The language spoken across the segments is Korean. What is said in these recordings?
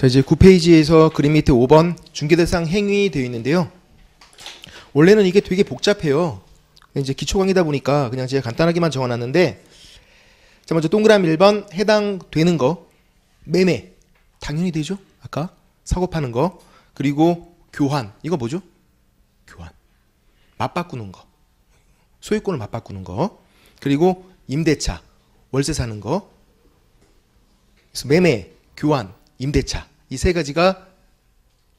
자, 이제 9페이지에서 그림 밑에 5번 중개대상 행위 되어 있는데요. 원래는 이게 되게 복잡해요. 이제 기초 강의다 보니까 그냥 제가 간단하게만 적어놨는데, 자, 먼저 동그라미 1번 해당되는 거, 매매 당연히 되죠. 아까 사고 파는 거. 그리고 교환, 이거 뭐죠? 교환, 맞바꾸는 거, 소유권을 맞바꾸는 거. 그리고 임대차, 월세 사는 거. 그래서 매매, 교환, 임대차, 이 세 가지가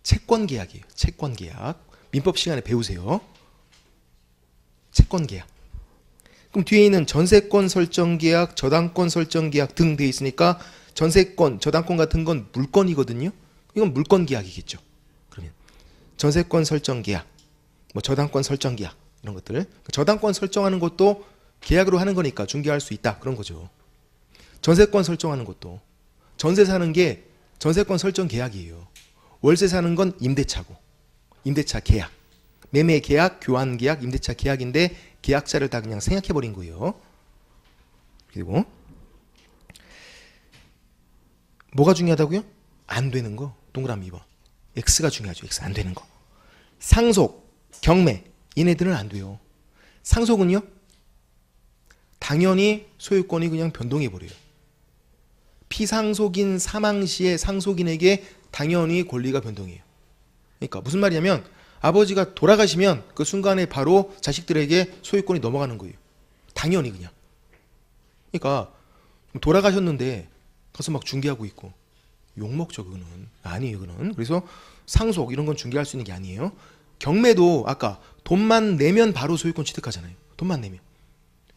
채권 계약이에요. 채권 계약. 민법 시간에 배우세요. 채권 계약. 그럼 뒤에 있는 전세권 설정 계약, 저당권 설정 계약 등 돼 있으니까 전세권, 저당권 같은 건 물건이거든요. 이건 물건 계약이겠죠. 그러면 전세권 설정 계약, 뭐 저당권 설정 계약, 이런 것들. 저당권 설정하는 것도 계약으로 하는 거니까 중개할 수 있다, 그런 거죠. 전세권 설정하는 것도, 전세 사는 게 전세권 설정 계약이에요. 월세 사는 건 임대차고, 임대차 계약. 매매 계약, 교환 계약, 임대차 계약인데 계약자를 다 그냥 생략해버린 거예요. 그리고 뭐가 중요하다고요? 안 되는 거. 동그라미 2번. X가 중요하죠. X 안 되는 거. 상속, 경매, 얘네들은 안 돼요. 상속은요, 당연히 소유권이 그냥 변동해버려요. 피상속인 사망 시에 상속인에게 당연히 권리가 변동해요. 그러니까 무슨 말이냐면, 아버지가 돌아가시면 그 순간에 바로 자식들에게 소유권이 넘어가는 거예요. 당연히 그냥. 그러니까 돌아가셨는데 가서 막 중개하고 있고 욕먹죠. 그거는 아니에요. 그거는. 그래서 상속 이런 건 중개할 수 있는 게 아니에요. 경매도 아까 돈만 내면 바로 소유권 취득하잖아요. 돈만 내면.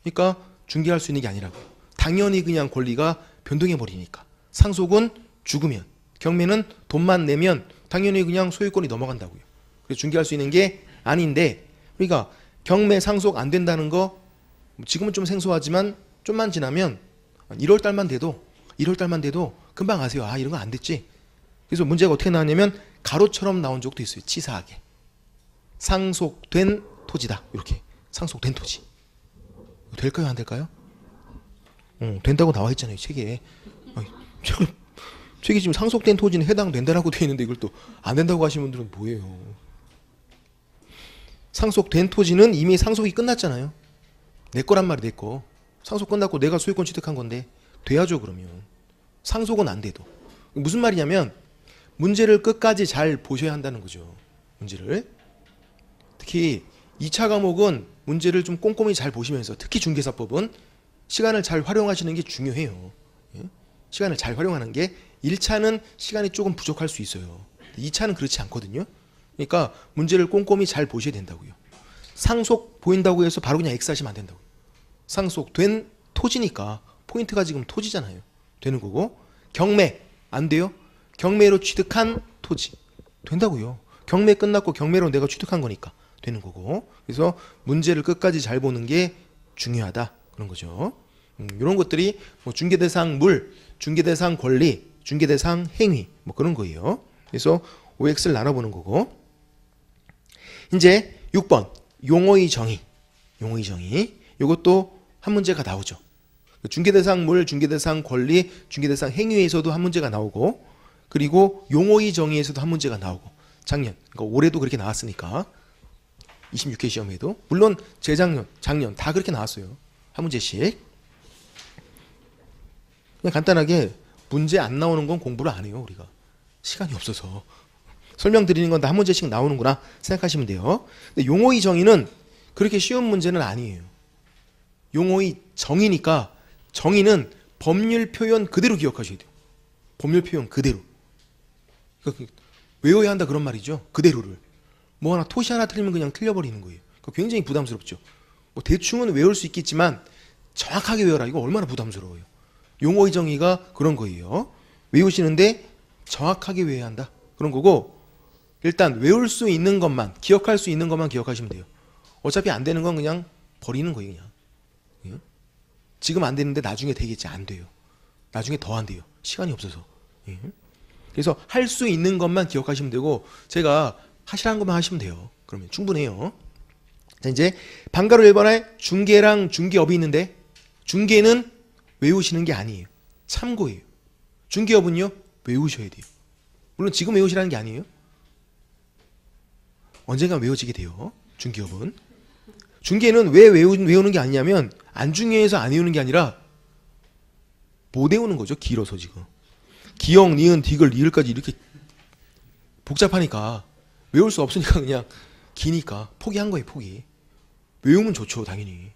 그러니까 중개할 수 있는 게 아니라고. 당연히 그냥 권리가 변동해 버리니까. 상속은 죽으면, 경매는 돈만 내면 당연히 그냥 소유권이 넘어간다고요. 그래서 중개할 수 있는 게 아닌데, 그러니까 경매 상속 안 된다는 거 지금은 좀 생소하지만 좀만 지나면 1월 달만 돼도 금방 아세요. 아, 이런 거 안 됐지. 그래서 문제가 어떻게 나왔냐면 가로처럼 나온 적도 있어요. 치사하게. 상속된 토지다. 이렇게. 상속된 토지. 될까요? 안 될까요? 된다고 나와 있잖아요. 책에. 책이 지금 상속된 토지는 해당된다라고 되어 있는데 이걸 또 안 된다고 하시는 분들은 뭐예요? 상속된 토지는 이미 상속이 끝났잖아요. 내 거란 말이 내 거. 상속 끝났고 내가 소유권 취득한 건데 돼야죠. 그러면 상속은 안 돼도. 무슨 말이냐면 문제를 끝까지 잘 보셔야 한다는 거죠. 문제를. 특히 2차 과목은 문제를 좀 꼼꼼히 잘 보시면서, 특히 중개사법은 시간을 잘 활용하시는 게 중요해요. 시간을 잘 활용하는 게, 1차는 시간이 조금 부족할 수 있어요. 2차는 그렇지 않거든요. 그러니까 문제를 꼼꼼히 잘 보셔야 된다고요. 상속 보인다고 해서 바로 그냥 X 하시면 안 된다고요. 상속된 토지니까, 포인트가 지금 토지잖아요. 되는 거고. 경매 안 돼요? 경매로 취득한 토지 된다고요. 경매 끝났고 경매로 내가 취득한 거니까 되는 거고. 그래서 문제를 끝까지 잘 보는 게 중요하다, 그런 거죠. 이런 것들이 뭐 중개대상 물, 중개대상 권리, 중개대상 행위, 뭐 그런 거예요. 그래서 OX를 나눠보는 거고. 이제 6번 용어의 정의. 용어의 정의. 이것도 한 문제가 나오죠. 중개대상 물, 중개대상 권리, 중개대상 행위에서도 한 문제가 나오고, 그리고 용어의 정의에서도 한 문제가 나오고. 작년, 그러니까 올해도 그렇게 나왔으니까 26회 시험에도, 물론 재작년, 작년 다 그렇게 나왔어요. 한 문제씩. 그냥 간단하게 문제 안 나오는 건 공부를 안 해요. 우리가 시간이 없어서 설명드리는 건 다 한 문제씩 나오는구나 생각하시면 돼요. 근데 용어의 정의는 그렇게 쉬운 문제는 아니에요. 용어의 정의니까, 정의는 법률 표현 그대로 기억하셔야 돼요. 법률 표현 그대로. 그러니까 외워야 한다, 그런 말이죠. 그대로를. 뭐 하나 토시 하나 틀리면 그냥 틀려버리는 거예요. 굉장히 부담스럽죠. 뭐 대충은 외울 수 있겠지만 정확하게 외워라, 이거 얼마나 부담스러워요. 용어의 정의가 그런 거예요. 외우시는데 정확하게 외워야 한다, 그런 거고. 일단 외울 수 있는 것만, 기억할 수 있는 것만 기억하시면 돼요. 어차피 안 되는 건 그냥 버리는 거예요. 그냥. 예? 지금 안 되는데 나중에 되겠지. 안 돼요. 나중에 더 안 돼요. 시간이 없어서. 예? 그래서 할 수 있는 것만 기억하시면 되고, 제가 하시라는 것만 하시면 돼요. 그러면 충분해요. 자, 이제 방가로 1번에 중개랑 중개업이 있는데, 중개는 외우시는 게 아니에요. 참고예요. 중개업은요, 외우셔야 돼요. 물론 지금 외우시라는 게 아니에요. 언젠가 외워지게 돼요. 중기업은. 중개는 왜 외우는 게 아니냐면 안 중요해서 안 외우는 게 아니라 못 외우는 거죠. 길어서 지금. 기역, 니은, 디귿, 리을까지 이렇게 복잡하니까 외울 수 없으니까 그냥 기니까 포기한 거예요. 포기. 외우면 좋죠. 당연히.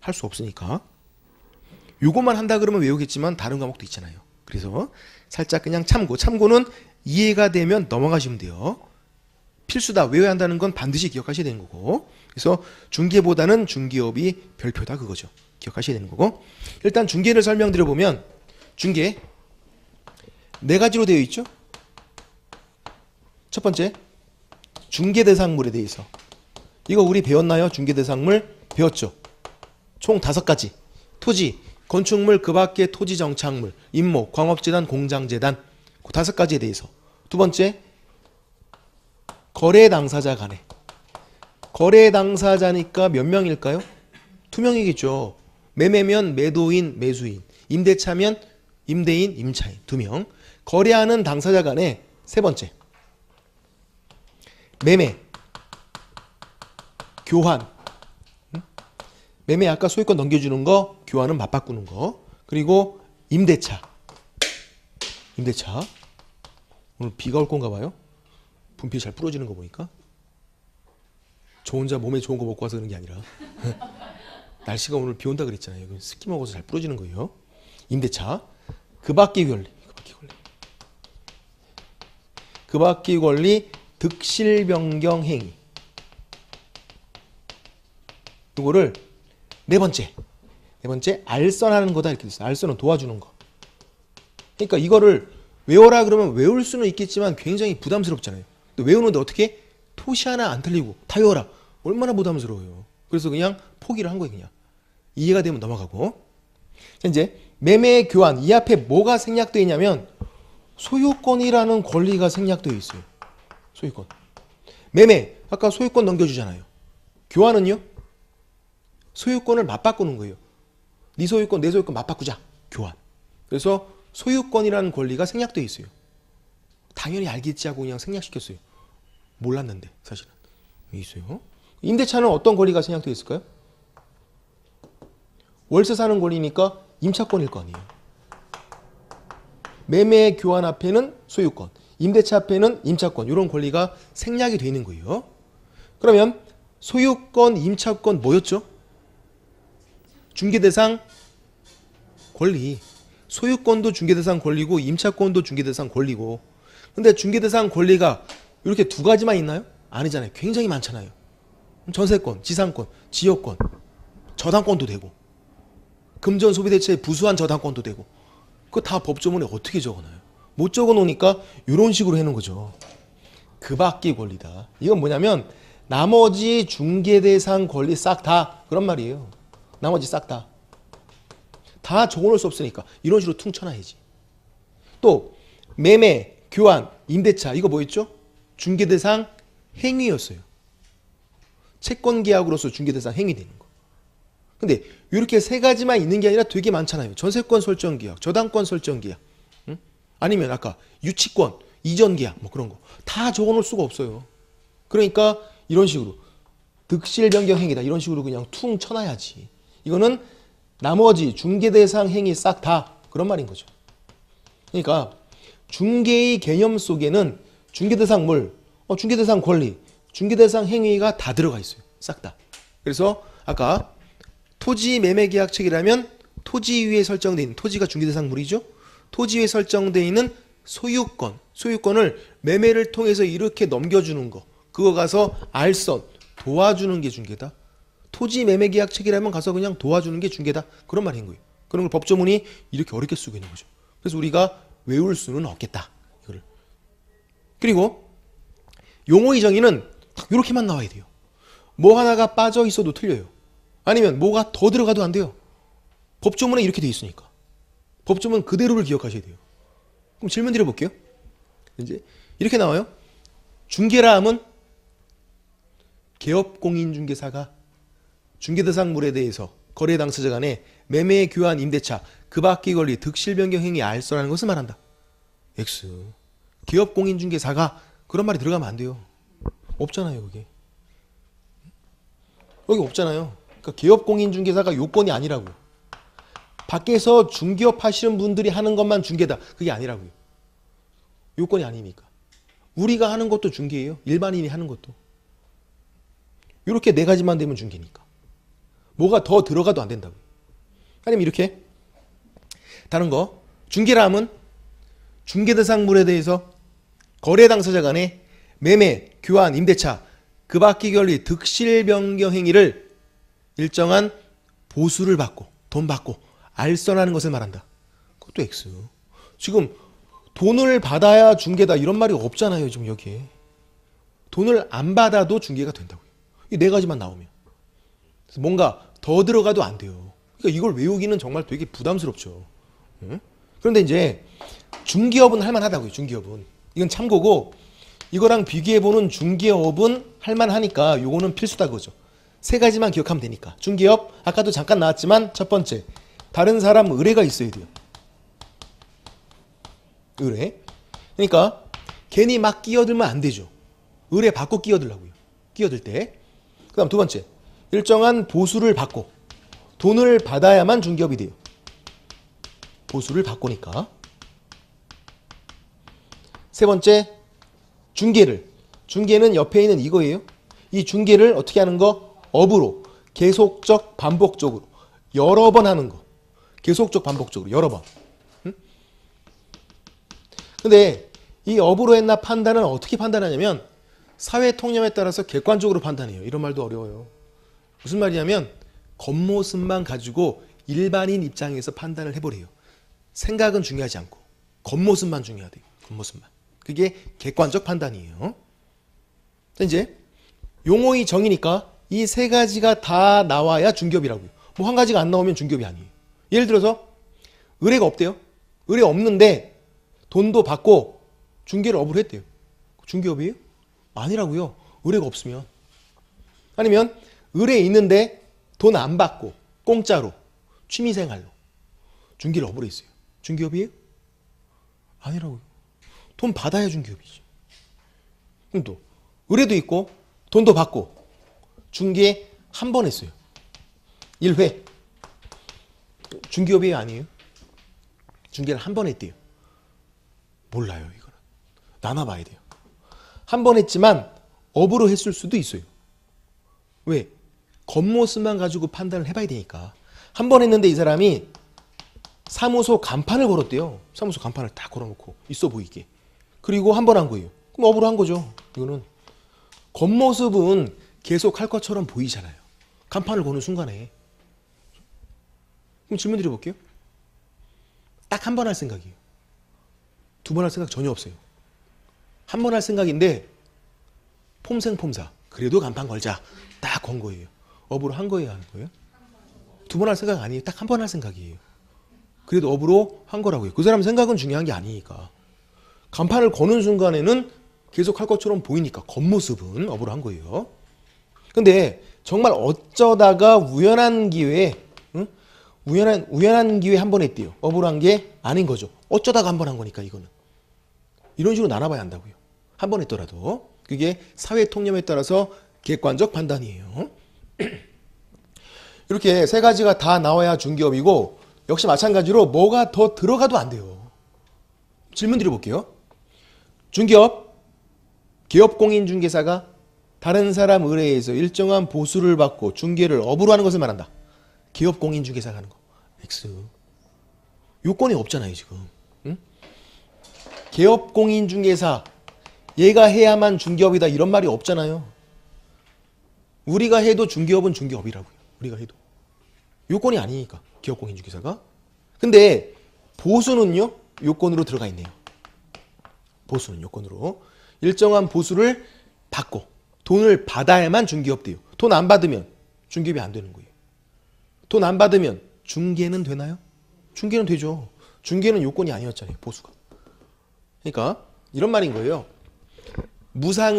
할 수 없으니까. 요것만 한다 그러면 외우겠지만 다른 과목도 있잖아요. 그래서 살짝 그냥 참고. 참고는 이해가 되면 넘어가시면 돼요. 필수다. 외워야 한다는 건 반드시 기억하셔야 되는 거고. 그래서 중개보다는 중개업이 별표다 그거죠. 기억하셔야 되는 거고. 일단 중개를 설명드려보면 중개 네 가지로 되어 있죠. 첫 번째 중개대상물에 대해서. 이거 우리 배웠나요? 중개대상물 배웠죠. 총 5가지. 토지, 건축물, 그 밖의 토지정착물, 임목, 광업재단, 공장재단 그 5가지에 대해서. 두 번째 거래 당사자 간에. 거래 당사자니까 몇 명일까요? 2명이겠죠. 매매면 매도인, 매수인, 임대차면 임대인, 임차인 2명. 거래하는 당사자 간에 세 번째 매매, 교환. 매매 아까 소유권 넘겨주는 거, 교환은 맞바꾸는 거. 그리고 임대차. 임대차. 오늘 비가 올 건가 봐요. 분필 잘 부러지는 거 보니까. 저 혼자 몸에 좋은 거 먹고 와서 그런 게 아니라 날씨가 오늘 비 온다 그랬잖아요. 스키 먹어서 잘 부러지는 거예요. 임대차. 그 밖의 권리. 그 밖의 권리 득실 변경 행위. 이거를 네 번째 알선하는 거다 이렇게 됐어요. 알선은 도와주는 거. 그러니까 이거를 외워라 그러면 외울 수는 있겠지만 굉장히 부담스럽잖아요. 또 외우는데 어떻게 토시 하나 안 틀리고 다 외워라. 얼마나 부담스러워요. 그래서 그냥 포기를 한 거예요. 그냥 이해가 되면 넘어가고. 이제 매매 교환 이 앞에 뭐가 생략되어 있냐면 소유권이라는 권리가 생략되어 있어요. 소유권. 매매 아까 소유권 넘겨주잖아요. 교환은요? 소유권을 맞바꾸는 거예요. 네 소유권 내 소유권 맞바꾸자. 교환. 그래서 소유권이라는 권리가 생략되어 있어요. 당연히 알겠지 하고 그냥 생략시켰어요. 몰랐는데 사실은 있어요. 임대차는 어떤 권리가 생략되어 있을까요? 월세 사는 권리니까 임차권일 거 아니에요. 매매 교환 앞에는 소유권, 임대차 앞에는 임차권 이런 권리가 생략이 되어 있는 거예요. 그러면 소유권, 임차권 뭐였죠? 중개대상 권리. 소유권도 중개대상 권리고 임차권도 중개대상 권리고. 근데 중개대상 권리가 이렇게 2가지만 있나요? 아니잖아요. 굉장히 많잖아요. 전세권, 지상권, 지역권, 저당권도 되고 금전 소비대체의 부수한 저당권도 되고. 그거 다 법조문에 어떻게 적어놔요? 못 적어놓으니까 이런 식으로 해놓은 거죠. 그 밖의 권리다. 이건 뭐냐면 나머지 중개대상 권리 싹 다 그런 말이에요. 나머지 싹 다. 다 적어놓을 수 없으니까 이런 식으로 퉁쳐놔야지. 또 매매, 교환, 임대차 이거 뭐였죠? 중개대상 행위였어요. 채권계약으로서 중개대상 행위되는 거. 근데 이렇게 3가지만 있는 게 아니라 되게 많잖아요. 전세권 설정계약, 저당권 설정계약, 응? 아니면 아까 유치권, 이전계약 뭐 그런 거 다 적어놓을 수가 없어요. 그러니까 이런 식으로 득실 변경 행위다 이런 식으로 그냥 퉁 쳐놔야지. 이거는 나머지 중개대상 행위 싹 다 그런 말인 거죠. 그러니까 중개의 개념 속에는 중개대상물, 중개대상 권리, 중개대상 행위가 다 들어가 있어요. 싹 다. 그래서 아까 토지 매매계약 체결하면 토지 위에 설정되어 있는 토지가 중개대상물이죠. 토지 위에 설정되어 있는 소유권을 매매를 통해서 이렇게 넘겨주는 거. 그거 가서 알선 도와주는 게 중개다. 토지 매매계약 체결하면 가서 그냥 도와주는 게 중개다. 그런 말인 거예요. 그런 걸 법조문이 이렇게 어렵게 쓰고 있는 거죠. 그래서 우리가 외울 수는 없겠다. 이거를. 그리고 용어의 정의는 딱 이렇게만 나와야 돼요. 뭐 하나가 빠져 있어도 틀려요. 아니면 뭐가 더 들어가도 안 돼요. 법조문에 이렇게 돼 있으니까. 법조문 그대로를 기억하셔야 돼요. 그럼 질문 드려볼게요. 이제 이렇게 나와요. 중개라 함은 개업공인중개사가 중개대상물에 대해서 거래 당사자 간에 매매, 교환, 임대차 그 밖의 권리, 득실 변경 행위 알선하는 것을 말한다. X. 기업 공인중개사가 그런 말이 들어가면 안 돼요. 없잖아요, 그게. 여기 없잖아요. 그러니까 기업 공인중개사가 요건이 아니라고요. 밖에서 중개업 하시는 분들이 하는 것만 중개다. 그게 아니라고요. 요건이 아니니까. 우리가 하는 것도 중개예요. 일반인이 하는 것도. 이렇게 네 가지만 되면 중개니까. 뭐가 더 들어가도 안 된다고요. 아니면 이렇게 다른 거. 중개람은 중개대상물에 대해서 거래 당사자 간의 매매, 교환, 임대차, 그 바퀴 권리, 득실 변경 행위를 일정한 보수를 받고 돈 받고 알선하는 것을 말한다. 그것도 X. 지금 돈을 받아야 중개다 이런 말이 없잖아요. 지금 여기에. 돈을 안 받아도 중개가 된다고요. 이 네 가지만 나오면. 그래서 뭔가 더 들어가도 안 돼요. 그러니까 이걸 외우기는 정말 되게 부담스럽죠. 응? 그런데 이제 중개업은 할만하다고요. 중개업은. 이건 참고고 이거랑 비교해보는 중개업은 할만하니까 요거는 필수다 그거죠. 세 가지만 기억하면 되니까. 중개업 아까도 잠깐 나왔지만 첫 번째 다른 사람 의뢰가 있어야 돼요. 의뢰. 그러니까 괜히 막 끼어들면 안 되죠. 의뢰 받고 끼어들라고요. 끼어들 때. 그 다음 두 번째 일정한 보수를 받고 돈을 받아야만 중개업이 돼요. 보수를 받고니까. 세 번째 중개는 옆에 있는 이거예요. 이 중개를 어떻게 하는 거? 업으로 계속적 반복적으로 여러 번 하는 거. 계속적 반복적으로 여러 번. 응? 근데 이 업으로 했나 판단은 어떻게 판단하냐면 사회 통념에 따라서 객관적으로 판단해요. 이런 말도 어려워요. 무슨 말이냐면 겉모습만 가지고 일반인 입장에서 판단을 해버려요. 생각은 중요하지 않고 겉모습만 중요하대요. 겉모습만. 그게 객관적 판단이에요. 자, 이제 용어의 정의니까 이 세 가지가 다 나와야 중개업이라고요. 뭐 한 가지가 안 나오면 중개업이 아니에요. 예를 들어서 의뢰가 없대요. 의뢰 없는데 돈도 받고 중개를 업으로 했대요. 중개업이에요? 아니라고요. 의뢰가 없으면. 아니면 의뢰 있는데 돈 안 받고 공짜로 취미생활로 중개를 업으로 했어요. 중개업이에요? 아니라고요. 돈 받아야 중개업이지. 그럼 또 의뢰도 있고 돈도 받고 중개 한 번 했어요. 1회. 중개업이 아니에요? 중개를 한 번 했대요. 몰라요, 이거는. 나눠봐야 돼요. 한 번 했지만 업으로 했을 수도 있어요. 왜? 겉모습만 가지고 판단을 해봐야 되니까. 한 번 했는데 이 사람이 사무소 간판을 걸었대요. 사무소 간판을 딱 걸어놓고 있어 보이게. 그리고 한 번 한 거예요. 그럼 업으로 한 거죠. 이거는. 겉모습은 계속 할 것처럼 보이잖아요. 간판을 거는 순간에. 그럼 질문 드려볼게요. 딱 한 번 할 생각이에요. 두 번 할 생각 전혀 없어요. 한 번 할 생각인데 폼생폼사. 그래도 간판 걸자. 딱 건 거예요. 업으로 한 거예요, 하는 거예요? 두 번 할 생각 아니에요. 딱 한 번 할 생각이에요. 그래도 업으로 한 거라고요. 그 사람 생각은 중요한 게 아니니까. 간판을 거는 순간에는 계속 할 것처럼 보이니까 겉모습은 업으로 한 거예요. 근데 정말 어쩌다가 우연한 기회에 우연한 기회에 한 번 했대요. 업으로 한 게 아닌 거죠. 어쩌다가 한 번 한 거니까 이거는. 이런 식으로 나눠봐야 한다고요. 한 번 했더라도. 그게 사회 통념에 따라서 객관적 판단이에요. 이렇게 세 가지가 다 나와야 중개업이고 역시 마찬가지로 뭐가 더 들어가도 안 돼요. 질문 드려볼게요. 중개업, 기업공인중개사가 다른 사람 의뢰에서 일정한 보수를 받고 중개를 업으로 하는 것을 말한다. 기업공인중개사가 하는 거. X. 요건이 없잖아요 지금. 응? 기업공인중개사 얘가 해야만 중개업이다 이런 말이 없잖아요. 우리가 해도 중개업은 중개업이라고요. 우리가 해도. 요건이 아니니까 기업공인중개사가. 근데 보수는요. 요건으로 들어가 있네요. 보수는 요건으로. 일정한 보수를 받고 돈을 받아야만 중개업 돼요. 돈 안 받으면 중개업이 안 되는 거예요. 돈 안 받으면 중개는 되나요? 중개는 되죠. 중개는 요건이 아니었잖아요. 보수가. 그러니까 이런 말인 거예요. 무상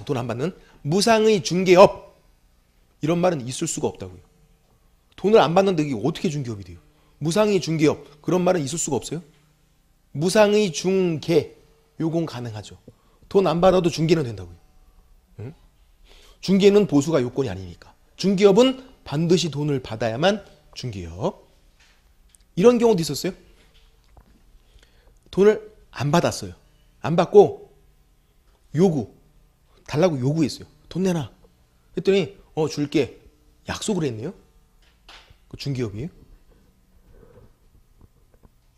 돈 안 받는 무상의 중개업 이런 말은 있을 수가 없다고요. 돈을 안 받는데 이게 어떻게 중개업이 돼요? 무상의 중개업 그런 말은 있을 수가 없어요? 무상의 중개 요건 가능하죠. 돈 안 받아도 중개는 된다고요. 응? 중개는 보수가 요건이 아니니까. 중개업은 반드시 돈을 받아야만 중개업. 이런 경우도 있었어요. 돈을 안 받았어요. 안 받고 달라고 요구했어요. 돈 내놔. 했더니 줄게. 약속을 했네요. 그 중개업이에요.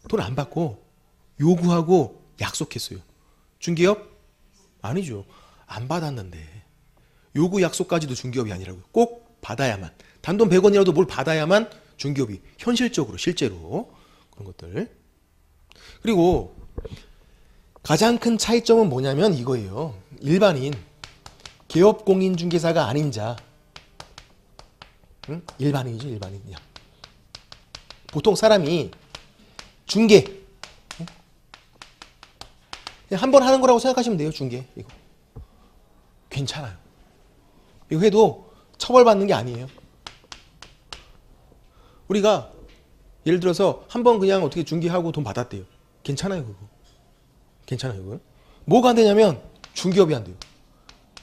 돈 안 받고 요구하고 약속했어요. 중개업? 아니죠. 안 받았는데. 요구 약속까지도 중개업이 아니라고요. 꼭 받아야만. 단돈 100원이라도 뭘 받아야만 중개업이. 현실적으로 실제로 그런 것들. 그리고 가장 큰 차이점은 뭐냐면 이거예요. 일반인 개업공인중개사가 아닌 자. 응? 일반인이죠. 일반인이야. 보통 사람이 중개 한 번 하는 거라고 생각하시면 돼요. 중개 이거 괜찮아요. 이거 해도 처벌받는 게 아니에요. 우리가 예를 들어서 한 번 그냥 어떻게 중개하고 돈 받았대요. 괜찮아요. 그거 괜찮아요. 그거 뭐가 안 되냐면 중개업이 안 돼요.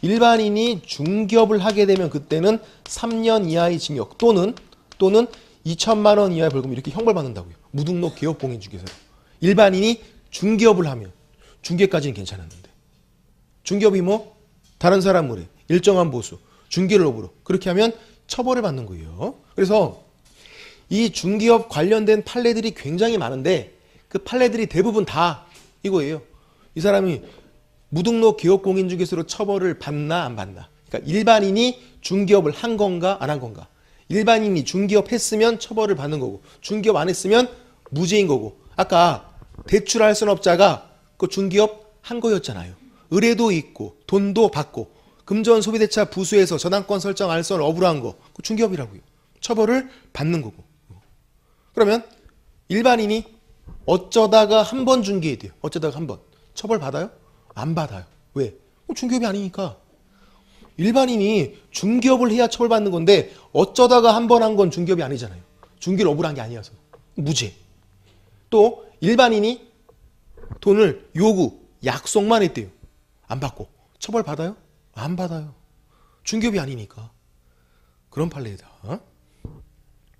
일반인이 중개업을 하게 되면 그때는 3년 이하의 징역 또는 2천만 원 이하의 벌금 이렇게 형벌받는다고요. 무등록 개업공인중개사로. 일반인이 중개업을 하면 중개까지는 괜찮았는데 중개업이 뭐 다른 사람 물에 일정한 보수 중개를 업으로 그렇게 하면 처벌을 받는 거예요. 그래서 이 중개업 관련된 판례들이 굉장히 많은데 그 판례들이 대부분 다 이거예요. 이 사람이 무등록 개업공인중개사로 처벌을 받나 안 받나. 그러니까 일반인이 중개업을 한 건가 안 한 건가. 일반인이 중개업 했으면 처벌을 받는 거고 중개업 안 했으면 무죄인 거고. 아까 대출할 선업자가 그 중개업 한 거였잖아요. 의뢰도 있고 돈도 받고 금전 소비대차 부수해서 저당권 설정 알선 업으로 한 거 그 중개업이라고요. 처벌을 받는 거고. 그러면 일반인이 어쩌다가 한 번 중개해야 돼요. 어쩌다가 한 번. 처벌 받아요? 안 받아요. 왜? 중개업이 아니니까. 일반인이 중개업을 해야 처벌받는 건데 어쩌다가 한 번 한 건 중개업이 아니잖아요. 중개를 업으로 한 게 아니어서. 무죄. 또 일반인이 돈을 약속만 했대요. 안 받고. 처벌 받아요? 안 받아요. 중개업이 아니니까. 그런 판례다.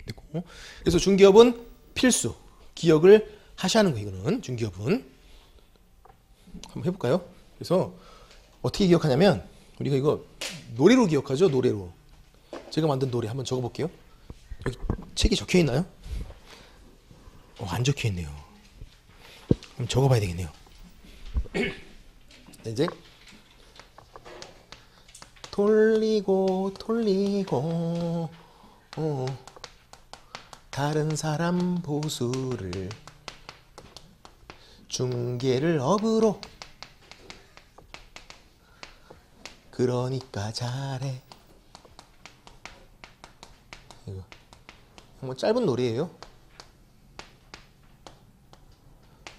됐고. 그래서 중개업은 필수. 기억을 하셔야 하는 거예요. 이거는 중개업은. 한번 해볼까요? 그래서 어떻게 기억하냐면 우리가 이거 노래로 기억하죠. 노래로. 제가 만든 노래 한번 적어볼게요. 여기 책이 적혀있나요? 안 적혀있네요. 한번 적어봐야 되겠네요. 이제 돌리고 다른 사람 보수를 중개를 업으로 그러니까 잘해. 이거 뭐 짧은 노래예요.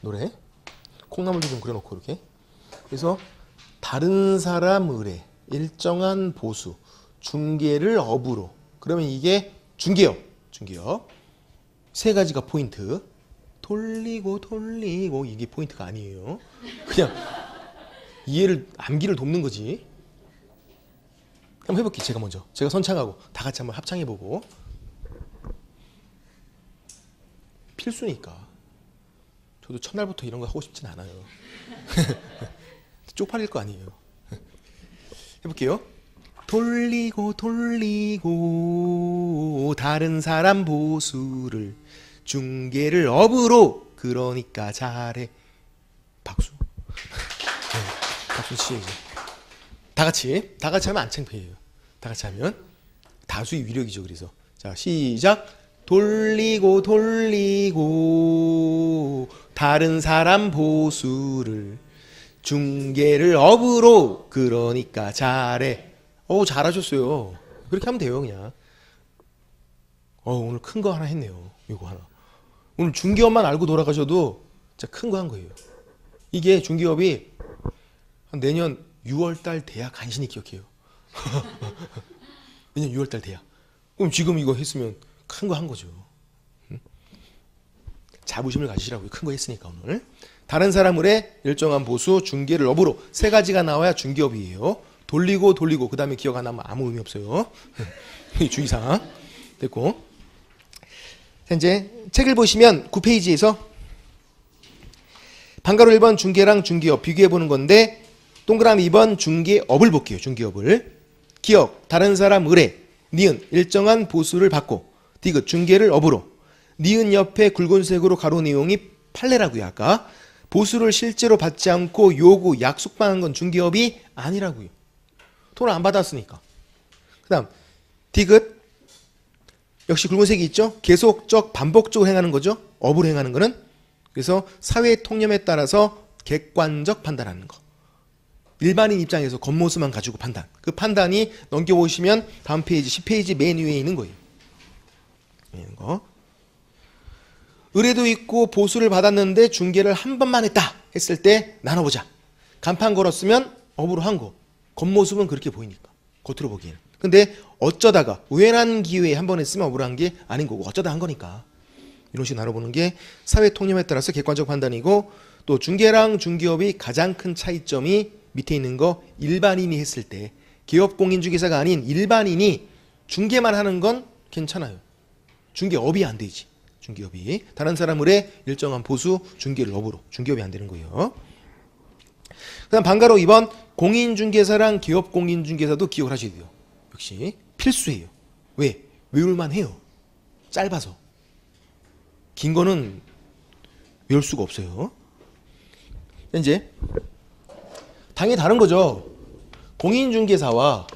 노래 콩나물도 좀 그려놓고 이렇게. 그래서 다른 사람 의뢰 일정한 보수 중개를 업으로 그러면 이게 중개업 세 가지가 포인트. 돌리고 이게 포인트가 아니에요. 그냥 이해를 암기를 돕는 거지. 한번 해볼게요. 제가 먼저 제가 선창하고 다 같이 한번 합창해보고. 필수니까. 저도 첫날부터 이런 거 하고 싶진 않아요. 쪽팔릴 거 아니에요. 해볼게요. 돌리고 다른 사람 보수를 중개를 업으로 그러니까 잘해. 박수. 네, 박수 치야죠. 다 같이 하면 안 창피해요. 다 같이 하면 다수의 위력이죠. 그래서 자 시작. 돌리고 다른 사람 보수를 중개를 업으로 그러니까 잘해. 잘하셨어요. 그렇게 하면 돼요. 그냥 오늘 큰 거 하나 했네요. 이거 하나. 오늘 중개업만 알고 돌아가셔도 진짜 큰 거 한 거예요. 이게 중개업이 한 내년 6월달 돼야 간신히 기억해요. 내년 6월달 돼야. 그럼 지금 이거 했으면 큰 거 한 거죠. 자부심을 가지시라고요. 큰 거 했으니까 오늘. 다른 사람을 해 일정한 보수, 중개를 업으로 세 가지가 나와야 중개업이에요. 돌리고 그 다음에 기억 안 나면 아무 의미 없어요. 주의사항 됐고. 이제 책을 보시면 9페이지에서 방가로 1번 중개랑 중개업 비교해 보는 건데 동그라미 2번 중개업을 볼게요. 중개업을. 기억, 다른 사람 의뢰, 니은 일정한 보수를 받고, 디귿 중개를 업으로. 니은 옆에 굵은색으로 가로 내용이 판례라고요. 아까 보수를 실제로 받지 않고 요구, 약속만 한 건 중개업이 아니라고요. 돈을 안 받았으니까. 그 다음 디귿 역시 굵은색이 있죠. 계속적 반복적으로 행하는 거죠. 업으로 행하는 거는. 그래서 사회 통념에 따라서 객관적 판단하는 거. 일반인 입장에서 겉모습만 가지고 판단. 그 판단이 넘겨보시면 다음 페이지 10페이지 맨 위에 있는 거예요. 있는 거. 의뢰도 있고 보수를 받았는데 중개를 한 번만 했다 했을 때 나눠보자. 간판 걸었으면 업으로 한 거. 겉모습은 그렇게 보이니까 겉으로 보기에는. 근데 어쩌다가 우연한 기회에 한 번 했으면 업으로 한 게 아닌 거고 어쩌다 한 거니까 이런 식으로 나눠보는 게 사회 통념에 따라서 객관적 판단이고, 또 중개랑 중개업이 가장 큰 차이점이 밑에 있는 거 일반인이 했을 때, 기업공인중개사가 아닌 일반인이 중개만 하는 건 괜찮아요. 중개업이 안 되지. 중개업이 다른 사람을 해 일정한 보수, 중개를 업으로 중개업이 안 되는 거예요. 그 다음 방가로 2번 공인중개사랑 기업공인중개사도 기억을 하셔야 돼요. 역시 필수예요. 왜? 외울만 해요. 짧아서. 긴 거는 외울 수가 없어요. 이제 당연히 다른 거죠. 공인중개사와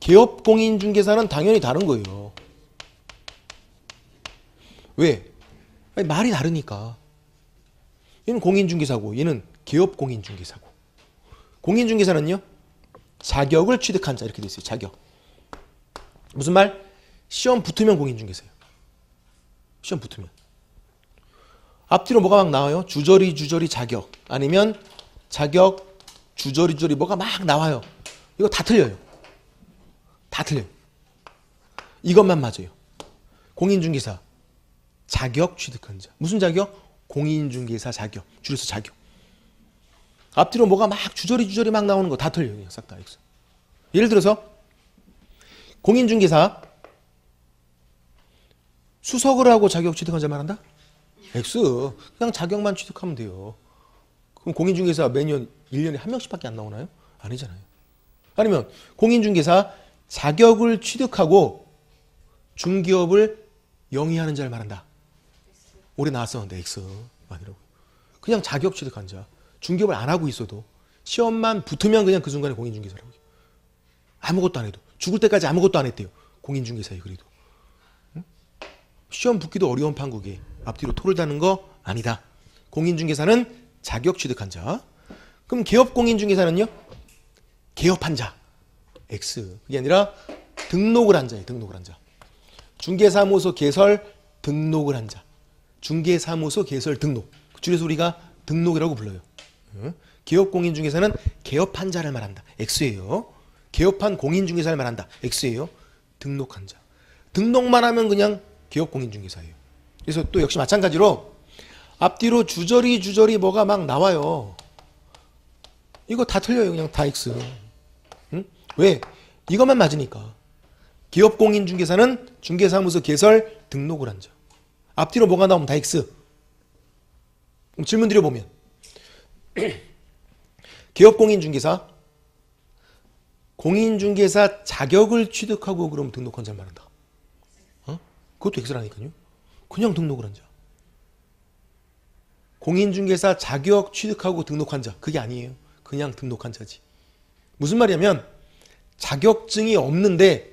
기업공인중개사는 당연히 다른 거예요. 왜? 아니, 말이 다르니까. 얘는 공인중개사고 얘는 기업공인중개사고. 공인중개사는요, 자격을 취득한 자 이렇게 돼 있어요. 자격. 무슨 말? 시험 붙으면 공인중개사예요. 시험 붙으면. 앞뒤로 뭐가 막 나와요? 주저리 자격. 아니면 자격 주저리 뭐가 막 나와요. 이거 다 틀려요. 다 틀려요. 이것만 맞아요. 공인중개사 자격 취득한 자. 무슨 자격? 공인중개사 자격. 줄여서 자격. 앞뒤로 뭐가 막 주저리 막 나오는 거 다 틀려요. 싹 다. 예를 들어서 공인중개사 수석을 하고 자격 취득한 자 말한다? X. 그냥 자격만 취득하면 돼요. 그럼 공인중개사 매년 1년에 한 명씩밖에 안 나오나요? 아니잖아요. 아니면 공인중개사 자격을 취득하고 중개업을 영위하는 자를 말한다. 올해 나왔었는데 X. 아니라고요. 그냥 자격 취득한 자. 중개업을 안 하고 있어도 시험만 붙으면 그냥 그 순간에 공인중개사라고요. 아무것도 안 해도. 죽을 때까지 아무것도 안 했대요. 공인중개사에 그래도. 응? 시험 붙기도 어려운 판국에 앞뒤로 토를 다는 거 아니다. 공인중개사는 자격 취득한 자. 그럼 기업공인중개사는요? 개업한 자. X. 그게 아니라 등록을 한 자예요. 등록을 한 자. 중개사무소 개설 등록을 한 자. 중개사무소 개설 등록. 줄여서 우리가 등록이라고 불러요. 기업공인중개사는 개업한 자를 말한다. X예요. 개업한 공인중개사를 말한다. X예요. 등록한 자. 등록만 하면 그냥 기업공인중개사예요. 그래서 또 역시 마찬가지로 앞뒤로 주저리 뭐가 막 나와요. 이거 다 틀려요. 그냥 다 X. 응? 왜? 이것만 맞으니까. 기업공인중개사는 중개사무소 개설 등록을 한 자. 앞뒤로 뭐가 나오면 다 X. 그럼 질문 드려보면 기업공인중개사 공인중개사 자격을 취득하고 그럼 등록한 자를 말한다. 그것도 X라니까요. 그냥 등록을 한 자. 공인중개사 자격 취득하고 등록한 자. 그게 아니에요. 그냥 등록한 자지. 무슨 말이냐면 자격증이 없는데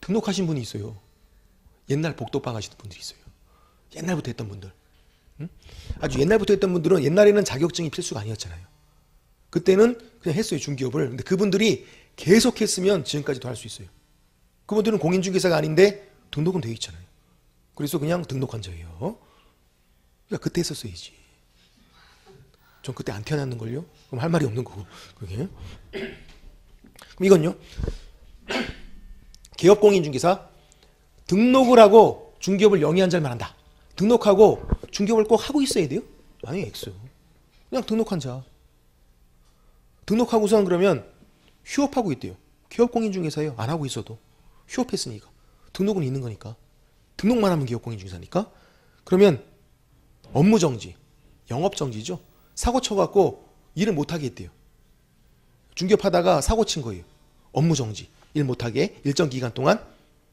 등록하신 분이 있어요. 옛날 복덕방 하시는 분들이 있어요. 옛날부터 했던 분들. 아주 옛날부터 했던 분들은 옛날에는 자격증이 필수가 아니었잖아요. 그때는 그냥 했어요. 중개업을. 근데 그분들이 계속 했으면 지금까지도 할 수 있어요. 그분들은 공인중개사가 아닌데 등록은 되어 있잖아요. 그래서 그냥 등록한 자예요. 그러니까 그때 했었어야지. 전 그때 안 태어났는걸요? 그럼 할 말이 없는 거고. 그게. 그럼 이건요. 기업공인중개사 등록을 하고 중개업을 영위한 자를 말한다. 등록하고 중개업을 꼭 하고 있어야 돼요? 아니에요. X. 그냥 등록한 자. 등록하고선 그러면 휴업하고 있대요. 기업공인중개사예요. 안 하고 있어도. 휴업했으니까. 등록은 있는 거니까. 등록만 하면 기업공인중개사니까. 그러면 업무정지, 영업정지죠. 사고 쳐갖고 일을 못하게 했대요. 중개업하다가 사고 친 거예요. 업무정지, 일 못하게 일정 기간 동안.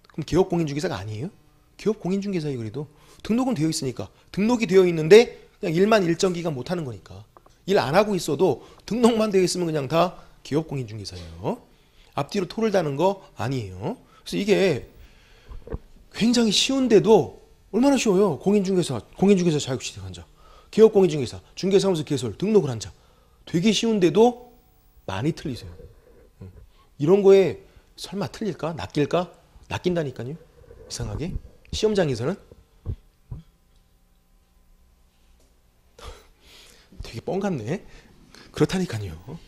그럼 기업공인중개사가 아니에요? 기업공인중개사예요. 그래도 등록은 되어 있으니까. 등록이 되어 있는데 그냥 일만 일정 기간 못하는 거니까. 일 안 하고 있어도 등록만 되어 있으면 그냥 다 기업공인중개사예요. 앞뒤로 토를 다는 거 아니에요. 그래서 이게 굉장히 쉬운데도 얼마나 쉬워요. 공인중개사 자격취득한 자, 기업공인중개사, 중개사무소 개설 등록을 한 자. 되게 쉬운데도 많이 틀리세요. 이런 거에 설마 틀릴까? 낚일까? 낚인다니까요. 이상하게. 시험장에서는 되게 뻥 같네. 그렇다니까요.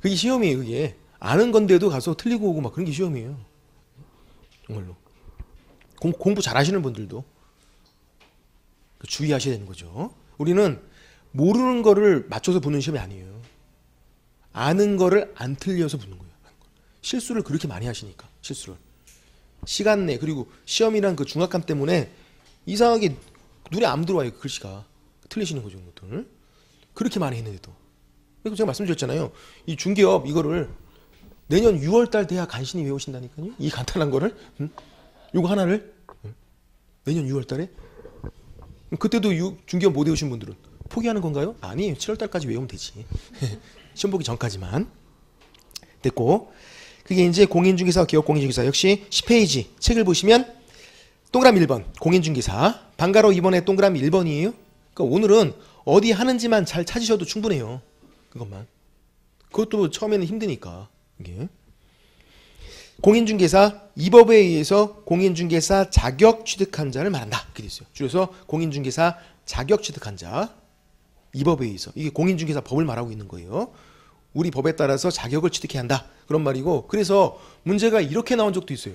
그게 시험이에요. 그게 아는 건데도 가서 틀리고 오고 막 그런 게 시험이에요. 정말로. 공부 잘하시는 분들도 주의하셔야 되는 거죠. 우리는 모르는 거를 맞춰서 보는 시험이 아니에요. 아는 거를 안 틀려서 보는 거예요. 실수를 그렇게 많이 하시니까. 실수를 시간 내. 그리고 시험이란 그 중압감 때문에 이상하게 눈에 안 들어와요. 그 글씨가. 틀리시는 거죠. 것들 그렇게 많이 했는데도. 그리고 제가 말씀드렸잖아요. 이 중개업 이거를 내년 6월달 돼야 간신히 외우신다니까요. 이 간단한 거를. 요거 하나를 내년 6월달에. 그때도 중개업 못 외우신 분들은 포기하는 건가요? 아니에요. 7월달까지 외우면 되지. 시험 보기 전까지만. 됐고, 그게 이제 공인중개사, 기업공인중개사. 역시 10페이지 책을 보시면 동그라미 1번 공인중개사, 방가로 2번에 동그라미 1번이에요. 그러니까 오늘은 어디 하는지만 잘 찾으셔도 충분해요. 그것만. 그것도 처음에는 힘드니까. 이게 공인중개사, 이 법에 의해서 공인중개사 자격 취득한 자를 말한다. 이렇게 돼 있어요. 줄여서 공인중개사 자격 취득한 자. 이 법에 의해서. 이게 공인중개사 법을 말하고 있는 거예요. 우리 법에 따라서 자격을 취득해야 한다. 그런 말이고, 그래서 문제가 이렇게 나온 적도 있어요.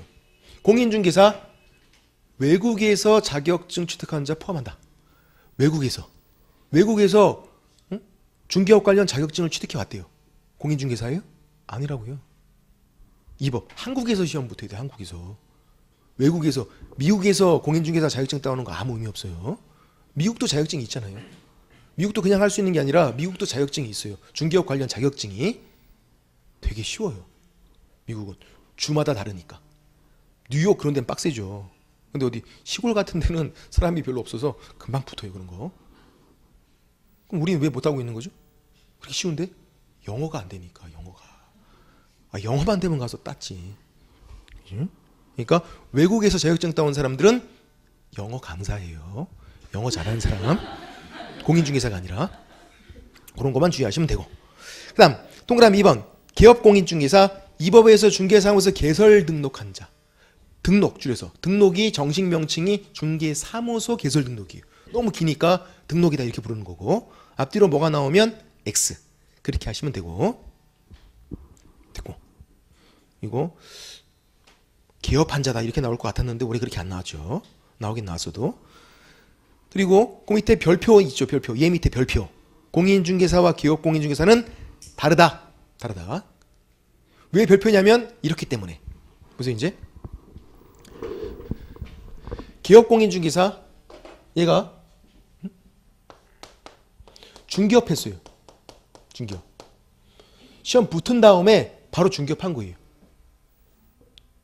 공인중개사 외국에서 자격증 취득한 자 포함한다. 외국에서 응? 중개업 관련 자격증을 취득해 왔대요. 공인중개사예요? 아니라고요. 이 법 한국에서 시험 붙어야 돼. 한국에서. 외국에서, 미국에서 공인중개사 자격증 따오는 거 아무 의미 없어요. 미국도 자격증이 있잖아요. 미국도 그냥 할 수 있는 게 아니라 미국도 자격증이 있어요. 중개업 관련 자격증이. 되게 쉬워요. 미국은 주마다 다르니까. 뉴욕 그런 데는 빡세죠. 근데 어디 시골 같은 데는 사람이 별로 없어서 금방 붙어요. 그런 거. 그럼 우리는 왜 못하고 있는 거죠? 그렇게 쉬운데? 영어가 안 되니까. 영어만 되면 가서 땄지. 그러니까 외국에서 자격증 따온 사람들은 영어 강사예요. 영어 잘하는 사람. 공인중개사가 아니라. 그런 것만 주의하시면 되고. 그 다음 동그라미 2번 기업공인중개사, 이 법에서 중개사무소 개설 등록한 자. 등록 줄여서. 등록이 정식 명칭이 중개사무소 개설 등록이에요. 너무 기니까 등록이다 이렇게 부르는 거고, 앞뒤로 뭐가 나오면 X 그렇게 하시면 되고. 됐고, 이거 개업한 자다 이렇게 나올 것 같았는데 우리 그렇게 안 나왔죠. 나오긴 나왔어도. 그리고 그 밑에 별표 있죠. 별표. 얘 밑에 별표. 공인중개사와 기업공인중개사는 다르다. 왜 별표냐면 이렇기 때문에. 그래서 이제 기업공인중개사 얘가 중개업 했어요. 중개업. 시험 붙은 다음에 바로 중개업 한 거예요.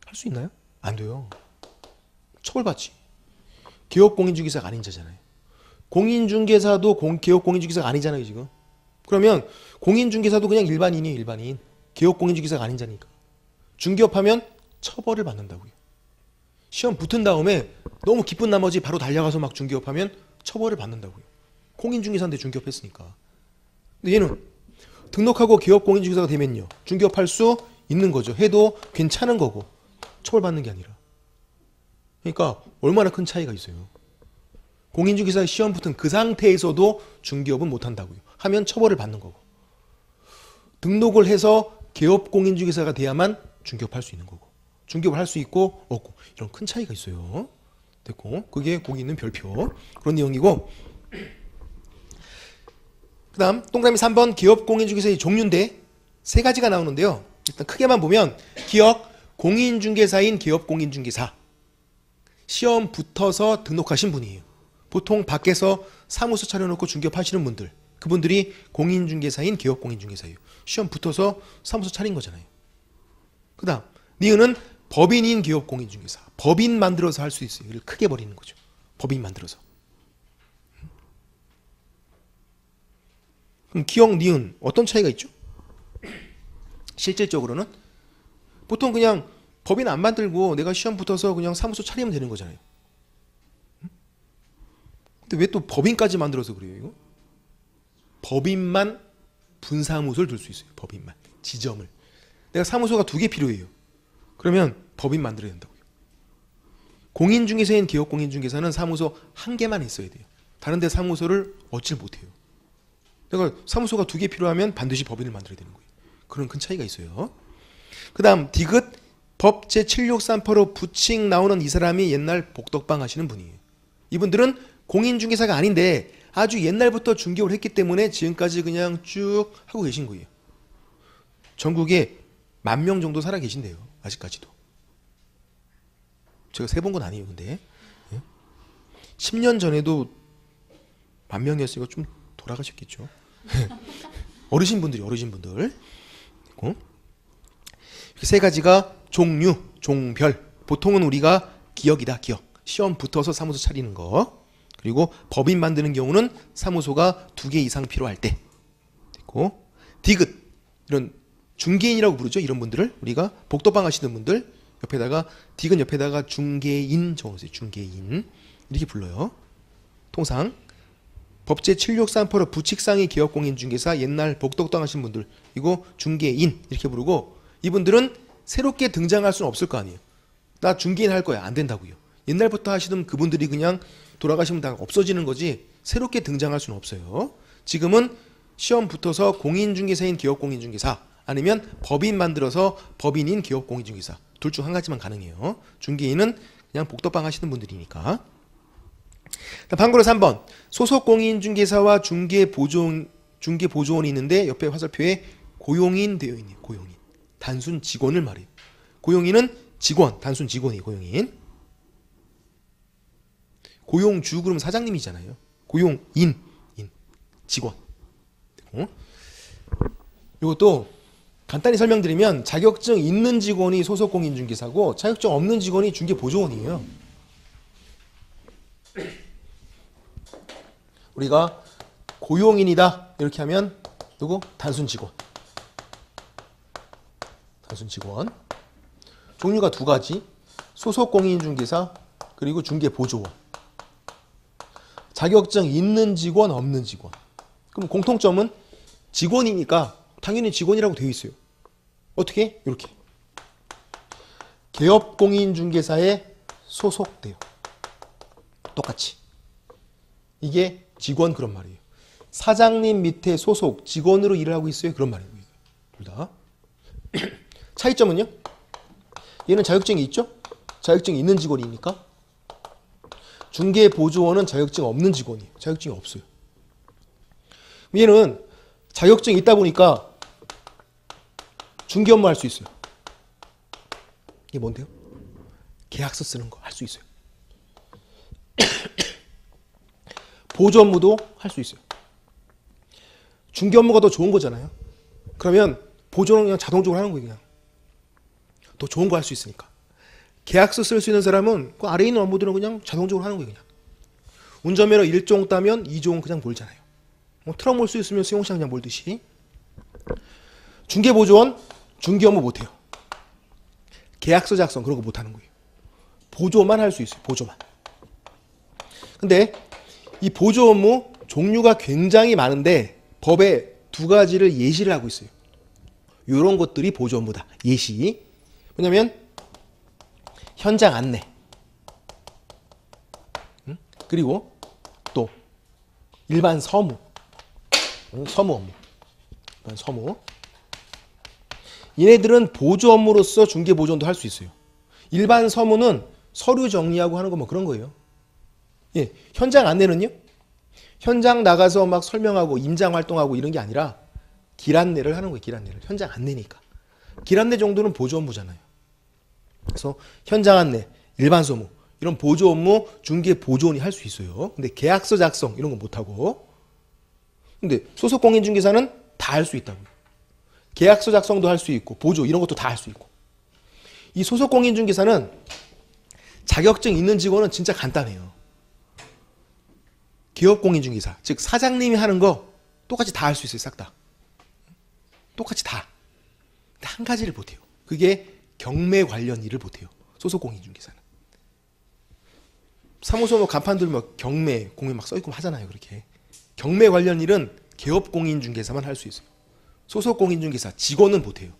할 수 있나요? 안 돼요. 처벌받지. 기업공인중개사가 아닌 자잖아요. 공인중개사도 기업공인중개사가 아니잖아요. 지금. 그러면 공인중개사도 그냥 일반인이에요. 일반인. 기업공인중개사가 아닌 자니까. 중개업하면 처벌을 받는다고요. 시험 붙은 다음에 너무 기쁜 나머지 바로 달려가서 막 중개업하면 처벌을 받는다고요. 공인중개사인데 중개업했으니까. 근데 얘는 등록하고 기업공인중개사가 되면요, 중개업할 수 있는 거죠. 해도 괜찮은 거고 처벌받는 게 아니라. 그러니까 얼마나 큰 차이가 있어요. 공인중개사 시험 붙은 그 상태에서도 중개업은 못한다고요. 하면 처벌을 받는 거고, 등록을 해서 기업공인중개사가 돼야만 중개업할 수 있는 거고, 중개업을 할 수 있고 없고, 이런 큰 차이가 있어요. 됐고, 그게 거기 있는 별표 그런 내용이고, 그 다음 동그라미 3번 기업 공인중개사의 종류인데 세 가지가 나오는데요. 일단 크게만 보면 기업 공인중개사인 기업 공인중개사 시험 붙어서 등록하신 분이에요. 보통 밖에서 사무소 차려놓고 중개업하시는 분들 그분들이 공인중개사인 기업 공인중개사예요. 시험 붙어서 사무소 차린 거잖아요. 그 다음 니은은 법인인 기업 공인중개사 법인 만들어서 할 수 있어요. 이를 크게 버리는 거죠. 법인 만들어서. 그럼 기억, 니은 어떤 차이가 있죠? 실질적으로는 보통 그냥 법인 안 만들고 내가 시험 붙어서 그냥 사무소 차리면 되는 거잖아요. 근데 왜 또 법인까지 만들어서 그래요? 이거? 법인만 분사무소를 둘 수 있어요. 법인만 지점을. 내가 사무소가 2개 필요해요. 그러면 법인 만들어야 된다고요. 공인중개사인 기업 공인중개사는 사무소 1개만 있어야 돼요. 다른 데 사무소를 얻질 못해요. 내가 사무소가 2개 필요하면 반드시 법인을 만들어야 되는 거예요. 그런 큰 차이가 있어요. 그 다음 디귿 법 제7638호 부칙 나오는 이 사람이 옛날 복덕방 하시는 분이에요. 이분들은 공인중개사가 아닌데 아주 옛날부터 중개업을 했기 때문에 지금까지 그냥 쭉 하고 계신 거예요. 전국에 10,000명 정도 살아 계신대요. 아직까지도. 제가 세본 건 아니에요. 근데 10년 전에도 10,000명이었으니까 좀 돌아가셨겠죠. 어르신분들 이렇게 세 가지가 종류, 종별. 보통은 우리가 기억이다. 기억. 시험 붙어서 사무소 차리는 거. 그리고 법인 만드는 경우는 사무소가 2개 이상 필요할 때. 됐고 디귿 이런 중개인이라고 부르죠. 이런 분들을 우리가 복덕방 하시는 분들 옆에다가 디귿 옆에다가 중개인 적어주세요. 중개인 이렇게 불러요. 통상 법제 7638호 부칙상의 기업공인중개사 옛날 복덕방 하신 분들 이거 중개인 이렇게 부르고 이분들은 새롭게 등장할 수는 없을 거 아니에요. 나 중개인 할 거야. 안 된다고요. 옛날부터 하시던 그분들이 그냥 돌아가시면 다 없어지는 거지 새롭게 등장할 수는 없어요. 지금은 시험 붙어서 공인중개사인 기업공인중개사 아니면 법인 만들어서 법인인 기업공인중개사 둘 중 한 가지만 가능해요. 중개인은 그냥 복덕방 하시는 분들이니까. 참고로 3번 소속 공인중개사와 중개보조원이 있는데 옆에 화살표에 고용인 되어 있네요. 고용인 단순 직원을 말해요. 고용인은 직원 단순 직원이에요. 고용인 고용주 그러면 사장님이잖아요. 고용인 직원. 이것도 간단히 설명드리면 자격증 있는 직원이 소속 공인중개사고 자격증 없는 직원이 중개보조원이에요. 우리가 고용인이다 이렇게 하면 누구? 단순 직원. 단순 직원. 종류가 2가지. 소속 공인중개사 그리고 중개보조원. 자격증 있는 직원 없는 직원. 그럼 공통점은 직원이니까 당연히 직원이라고 되어 있어요. 어떻게? 이렇게. 개업공인중개사에 소속돼요. 똑같이. 이게 직원 그런 말이에요. 사장님 밑에 소속 직원으로 일을 하고 있어요. 그런 말이에요. 둘 다. 차이점은요? 얘는 자격증이 있죠? 자격증이 있는 직원이니까. 중개보조원은 자격증 없는 직원이에요. 자격증이 없어요. 얘는 자격증이 있다 보니까 중개 업무 할 수 있어요. 이게 뭔데요? 계약서 쓰는 거 할 수 있어요. 보조 업무도 할 수 있어요. 중개 업무가 더 좋은 거잖아요. 그러면 보조는 그냥 자동적으로 하는 거예요. 그냥. 더 좋은 거 할 수 있으니까. 계약서 쓸 수 있는 사람은 그 아래에 있는 업무들은 그냥 자동적으로 하는 거예요. 그냥. 운전면허 1종 따면 2종은 그냥 몰잖아요. 트럭 몰 수 있으면 수용차 그냥 몰듯이. 중개보조원 중개 업무 못해요. 계약서 작성 그런 거 못하는 거예요. 보조만 할 수 있어요. 보조만. 근데 이 보조 업무 종류가 굉장히 많은데 법에 2가지를 예시를 하고 있어요. 이런 것들이 보조 업무다. 예시. 뭐냐면 현장 안내. 그리고 또 일반 서무. 서무 업무. 일반 서무. 얘네들은 보조 업무로서 중개 보조원도 할 수 있어요. 일반 서무는 서류 정리하고 하는 거 뭐 그런 거예요. 예, 현장 안내는요? 현장 나가서 막 설명하고 임장 활동하고 이런 게 아니라 길 안내를 하는 거예요. 길 안내를. 현장 안내니까. 길 안내 정도는 보조 업무잖아요. 그래서 현장 안내, 일반 소무, 이런 보조 업무 중개 보조원이 할 수 있어요. 근데 계약서 작성 이런 거 못 하고. 근데 소속 공인중개사는 다 할 수 있다고요. 계약서 작성도 할 수 있고 보조 이런 것도 다 할 수 있고. 이 소속 공인중개사는 자격증 있는 직원은 진짜 간단해요. 기업 공인중개사, 즉 사장님이 하는 거 똑같이 다 할 수 있어요. 싹 다. 똑같이 다. 근데 한 가지를 못해요. 그게 경매 관련 일을 못해요. 소속 공인중개사는. 사무소 뭐 간판 들면 경매, 공매 막 써있고 하잖아요. 그렇게. 경매 관련 일은 개업 공인중개사만 할 수 있어요. 소속 공인중개사, 직원은 못해요.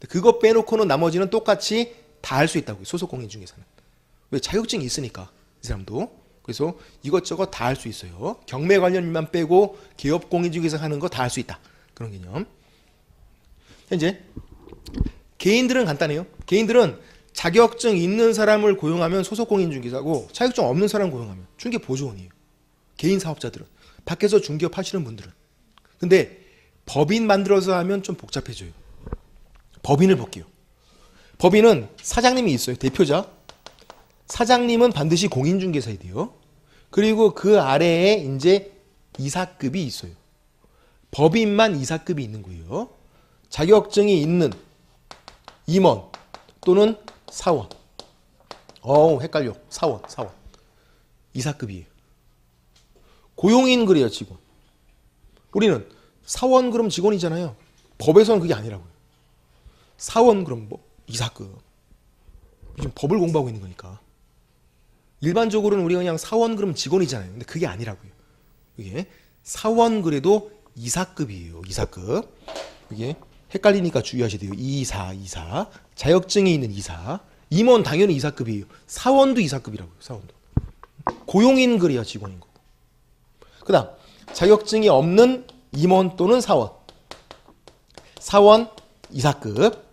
그거 빼놓고는 나머지는 똑같이 다 할 수 있다고요. 소속 공인중개사는. 왜? 자격증이 있으니까. 이 사람도. 그래서 이것저것 다 할 수 있어요. 경매 관련 일만 빼고 개업 공인중개사 하는 거 다 할 수 있다. 그런 개념. 현재 개인들은 간단해요. 개인들은 자격증 있는 사람을 고용하면 소속 공인중개사고 자격증 없는 사람 고용하면 중개 보조원이에요. 개인 사업자들은. 밖에서 중개업 하시는 분들은. 근데 법인 만들어서 하면 좀 복잡해져요. 법인을 볼게요. 법인은 사장님이 있어요. 대표자. 사장님은 반드시 공인중개사야 돼요. 그리고 그 아래에 이제 이사급이 있어요. 법인만 이사급이 있는 거예요. 자격증이 있는 임원 또는 사원. 헷갈려. 사원. 이사급이에요. 고용인 그래요, 직원. 우리는 사원 그럼 직원이잖아요. 법에서는 그게 아니라고요. 사원 그럼 뭐 이사급. 지금 법을 공부하고 있는 거니까. 일반적으로는 우리가 그냥 사원 그럼 직원이잖아요. 근데 그게 아니라고요. 이게 사원 그래도 이사급이에요. 이사급. 이게 헷갈리니까 주의하셔야 돼요. 이사. 자격증이 있는 이사. 임원 당연히 이사급이에요. 사원도 이사급이라고요. 사원도. 고용인 그래야 직원인 거고. 그 다음 자격증이 없는 임원 또는 사원. 사원 이사급.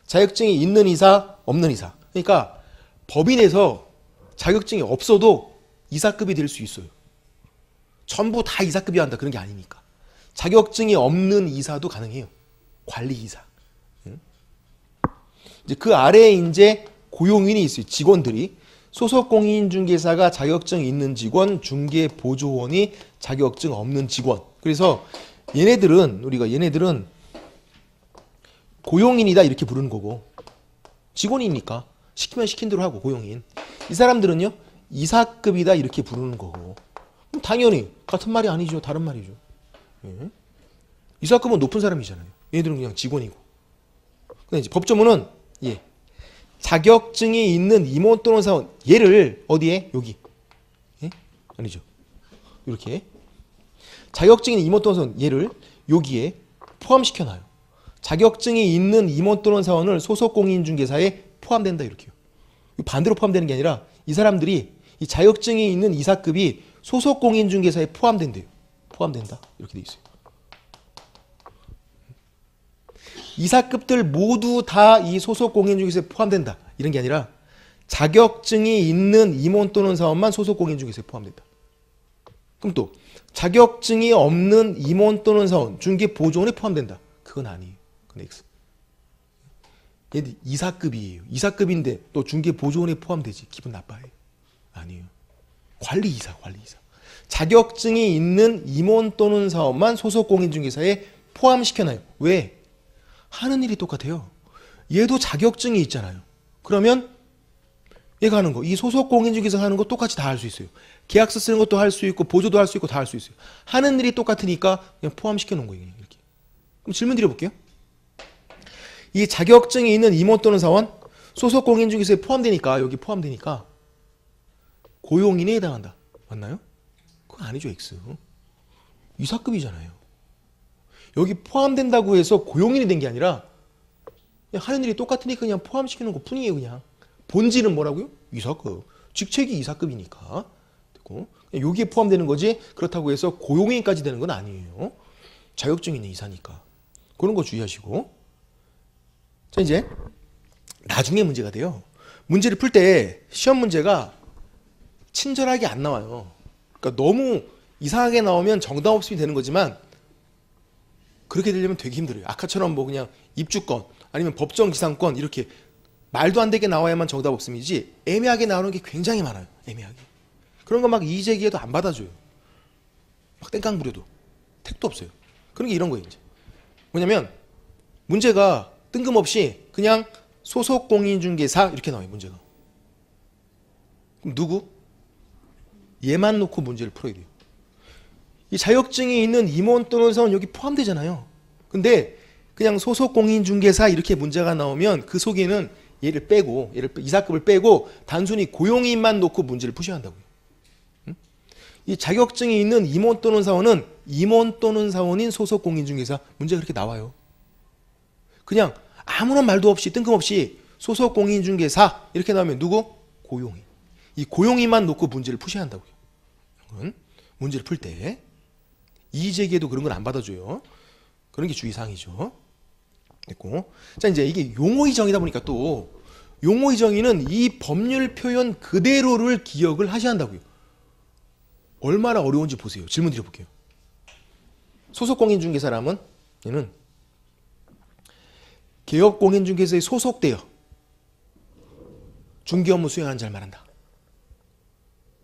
자격증이 있는 이사 없는 이사. 그러니까 법인에서 자격증이 없어도 이사급이 될 수 있어요. 전부 다 이사급이어야 한다. 그런 게 아니니까. 자격증이 없는 이사도 가능해요. 관리이사. 이제 그 아래에 이제 고용인이 있어요. 직원들이. 소속 공인중개사가 자격증 있는 직원, 중개 보조원이 자격증 없는 직원. 그래서 얘네들은 고용인이다 이렇게 부르는 거고, 직원이니까 시키면 시킨 대로 하고 고용인. 이 사람들은요 이사급이다 이렇게 부르는 거고. 당연히 같은 말이 아니죠. 다른 말이죠. 예. 이사급은 높은 사람이잖아요. 얘네들은 그냥 직원이고. 근데 이제 법조문은 자격증이 있는 임원 또는 사원. 얘를 어디에? 여기. 예? 아니죠. 이렇게. 자격증이 있는 임원 또는 사원. 얘를 여기에 포함시켜놔요. 자격증이 있는 임원 또는 사원을 소속 공인중개사에 포함된다 이렇게요. 반대로 포함되는 게 아니라 이 사람들이 이 자격증이 있는 이사급이 소속 공인중개사에 포함된대요. 포함된다 이렇게 돼 있어요. 이사급들 모두 다 이 소속 공인중개사에 포함된다 이런 게 아니라 자격증이 있는 임원 또는 사원만 소속 공인중개사에 포함된다. 그럼 또 자격증이 없는 임원 또는 사원 중개 보조원에 포함된다. 그건 아니에요. 그건 X. 얘들 이사급이에요. 이사급인데 또 중개 보조원에 포함되지. 기분 나빠요. 아니에요. 관리이사. 자격증이 있는 임원 또는 사원만 소속 공인중개사에 포함시켜놔요. 왜? 하는 일이 똑같아요. 얘도 자격증이 있잖아요. 그러면 얘가 하는 거, 이 소속 공인중개사가 하는 거 똑같이 다 할 수 있어요. 계약서 쓰는 것도 할 수 있고 보조도 할 수 있고 다 할 수 있어요. 하는 일이 똑같으니까 그냥 포함시켜 놓은 거예요. 이렇게. 그럼 질문 드려볼게요. 이 자격증이 있는 임원 또는 사원 소속 공인중개사에 포함되니까 여기 포함되니까 고용인에 해당한다. 맞나요? 그건 아니죠. X. 이사급이잖아요. 여기 포함된다고 해서 고용인이 된 게 아니라 그냥 하는 일이 똑같으니까 그냥 포함시키는 것 뿐이에요. 그냥 본질은 뭐라고요? 이사급. 직책이 이사급이니까. 됐고. 여기에 포함되는 거지 그렇다고 해서 고용인까지 되는 건 아니에요. 자격증 있는 이사니까. 그런 거 주의하시고. 자, 이제 나중에 문제가 돼요. 문제를 풀 때 시험 문제가 친절하게 안 나와요. 그러니까 너무 이상하게 나오면 정답 없음이 되는 거지만 그렇게 되려면 되게 힘들어요. 아까처럼 뭐 그냥 입주권 아니면 법정지상권 이렇게 말도 안 되게 나와야만 정답 없음이지 애매하게 나오는 게 굉장히 많아요. 애매하게. 그런 거 막 이의제기해도 안 받아줘요. 막 땡깡 부려도 택도 없어요. 그런 게 이런 거예요. 이제 뭐냐면 문제가 뜬금없이 그냥 소속 공인중개사 이렇게 나와요. 문제가. 그럼 누구? 얘만 놓고 문제를 풀어야 돼요. 이 자격증이 있는 임원 또는 사원 여기 포함되잖아요. 근데 그냥 소속 공인중개사 이렇게 문제가 나오면 그 속에는 얘를 빼고 이사급을 빼고 단순히 고용인만 놓고 문제를 푸셔야 한다고요. 이 자격증이 있는 임원 또는 사원은 임원 또는 사원인 소속 공인중개사 문제가 그렇게 나와요. 그냥 아무런 말도 없이 뜬금없이 소속 공인중개사 이렇게 나오면 누구? 고용인. 이 고용인만 놓고 문제를 푸셔야 한다고요. 문제를 풀 때 이의제기에도 그런 건 안 받아줘요. 그런 게 주의사항이죠. 됐고. 자, 이제 이게 용어의정이다 보니까 또 용어의정의는 이 법률 표현 그대로를 기억을 하셔야 한다고요. 얼마나 어려운지 보세요. 질문 드려볼게요. 소속공인중개사라면 얘는 개업공인중개사에 소속되어 중개업무 수행하는 자를 말한다.